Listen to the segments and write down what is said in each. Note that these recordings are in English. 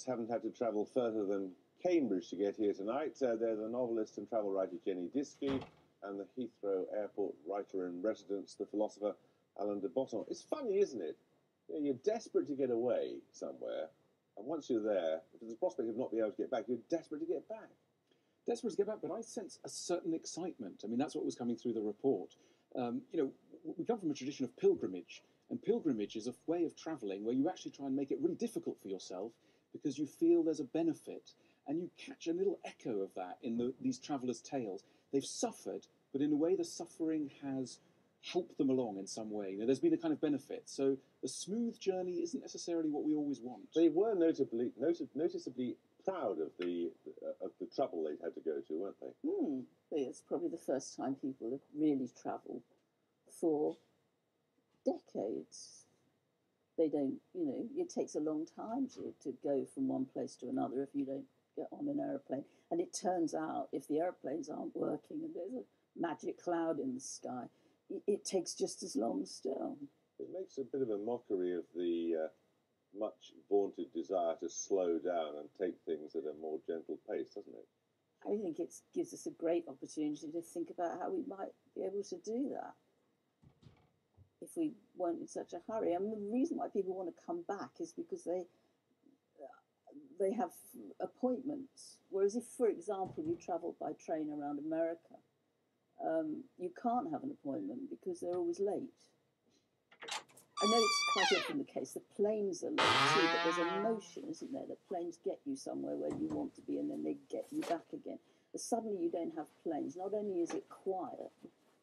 Haven't had to travel further than Cambridge to get here tonight. They're the novelist and travel writer Jenny Diski and the Heathrow Airport writer-in-residence, the philosopher Alain de Botton. It's funny, isn't it? You're desperate to get away somewhere, and once you're there, if there's a prospect of not being able to get back, you're desperate to get back. Desperate to get back, but I sense a certain excitement. I mean, that's what was coming through the report. We come from a tradition of pilgrimage, and pilgrimage is a way of travelling where you actually try and make it really difficult for yourself because you feel there's a benefit, and you catch a little echo of that in these travellers' tales. They've suffered, but in a way the suffering has helped them along in some way. There's been a kind of benefit. So a smooth journey isn't necessarily what we always want. They were noticeably proud of the trouble they'd had to go to, weren't they? It's probably the first time people have really travelled for decades. They don't, it takes a long time to go from one place to another if you don't get on an aeroplane. And it turns out if the aeroplanes aren't working and there's a magic cloud in the sky, it takes just as long still. It makes a bit of a mockery of the much vaunted desire to slow down and take things at a more gentle pace, doesn't it? I think it gives us a great opportunity to think about how we might be able to do that if we weren't in such a hurry. And the reason why people want to come back is because they have appointments. Whereas if, for example, you travel by train around America, you can't have an appointment because they're always late. I know it's quite often the case. The planes are late too, but there's a notion, isn't there, that planes get you somewhere where you want to be and then they get you back again. But suddenly you don't have planes. Not only is it quiet,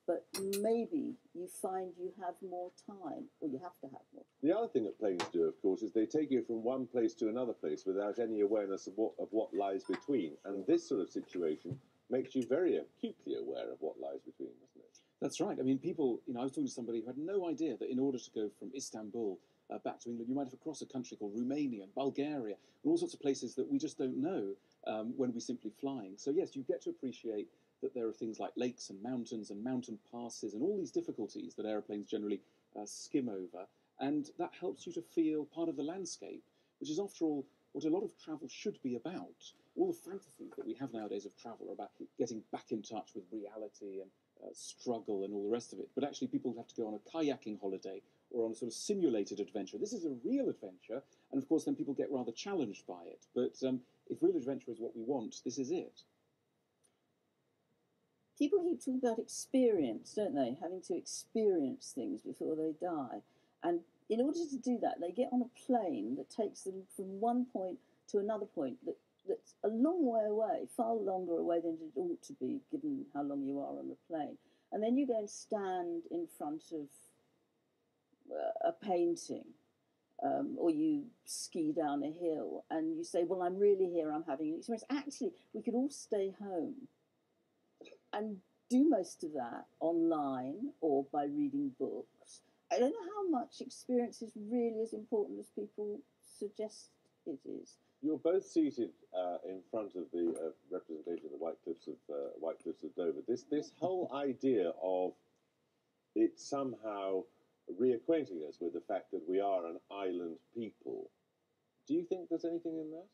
but maybe you find you have more time, or you have to have more time. The other thing that planes do, of course, is they take you from one place to another place without any awareness of what lies between. And this sort of situation makes you very acutely aware of what lies between, doesn't it? That's right. I mean, people, I was talking to somebody who had no idea that in order to go from Istanbul back to England, you might have to cross a country called Romania and Bulgaria and all sorts of places that we just don't know when we're simply flying. So, yes, you get to appreciate that there are things like lakes and mountain passes and all these difficulties that aeroplanes generally skim over. And that helps you to feel part of the landscape, which is, after all, what a lot of travel should be about. All the fantasies that we have nowadays of travel are about getting back in touch with reality and struggle and all the rest of it. But actually people have to go on a kayaking holiday or on a sort of simulated adventure. This is a real adventure, and of course then people get rather challenged by it. But if real adventure is what we want, this is it. People keep talking about experience, don't they? Having to experience things before they die. And in order to do that, they get on a plane that takes them from one point to another point that's a long way away, far longer away than it ought to be, given how long you are on the plane. And then you go and stand in front of a painting, or you ski down a hill, and you say, well, I'm really here, I'm having an experience. Actually, we could all stay home and do most of that online or by reading books. I don't know how much experience is really as important as people suggest it is. You're both seated in front of the representation of the White Cliffs of Dover. This whole idea of it somehow reacquainting us with the fact that we are an island people. Do you think there's anything in that?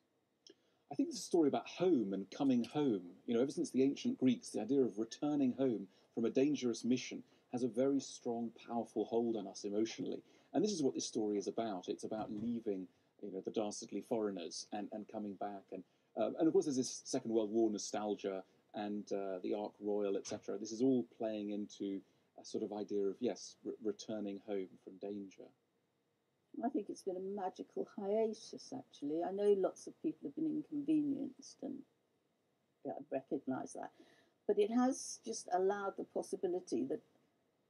I think it's a story about home and coming home. Ever since the ancient Greeks, the idea of returning home from a dangerous mission has a very strong, powerful hold on us emotionally. And this is what this story is about. It's about leaving the dastardly foreigners and coming back. And of course there's this Second World War nostalgia and the Ark Royal, etc. This is all playing into a sort of idea of, yes, returning home from danger. I think it's been a magical hiatus, actually. I know lots of people have been inconvenienced, and I recognise that. But it has just allowed the possibility that,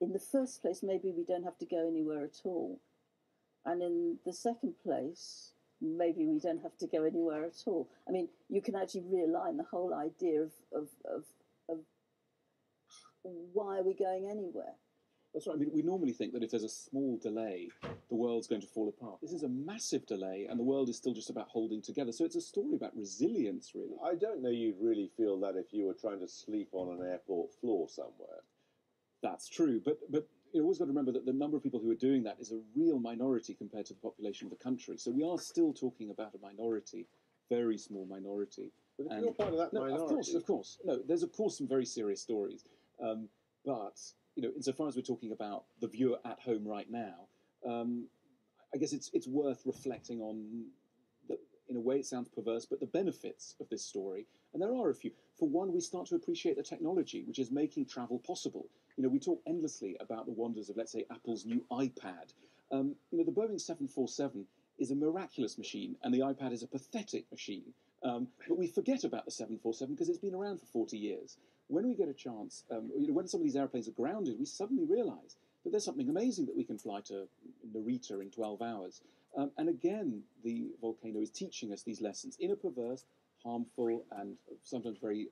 in the first place, maybe we don't have to go anywhere at all. And in the second place, maybe we don't have to go anywhere at all. I mean, you can actually realign the whole idea of why are we going anywhere? That's right. I mean, we normally think that if there's a small delay, the world's going to fall apart. This is a massive delay, and the world is still just about holding together. So it's a story about resilience, really. I don't know you'd really feel that if you were trying to sleep on an airport floor somewhere. That's true, but you've always got to remember that the number of people who are doing that is a real minority compared to the population of the country. So we are still talking about a minority very small minority. But if And you're part of that no, minority, of course. No, there's of course some very serious stories, but insofar as we're talking about the viewer at home right now, I guess it's worth reflecting on. In a way, it sounds perverse, but the benefits of this story, and there are a few. For one, we start to appreciate the technology, which is making travel possible. We talk endlessly about the wonders of, let's say, Apple's new iPad. The Boeing 747 is a miraculous machine, and the iPad is a pathetic machine. But we forget about the 747 because it's been around for 40 years. When we get a chance, when some of these airplanes are grounded, we suddenly realise that there's something amazing that we can fly to Narita in 12 hours. And again, the volcano is teaching us these lessons in a perverse, harmful, and sometimes very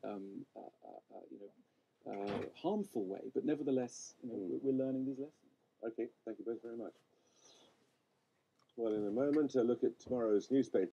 harmful way. But nevertheless, we're learning these lessons. Okay, thank you both very much. Well, in a moment, a look at tomorrow's newspaper.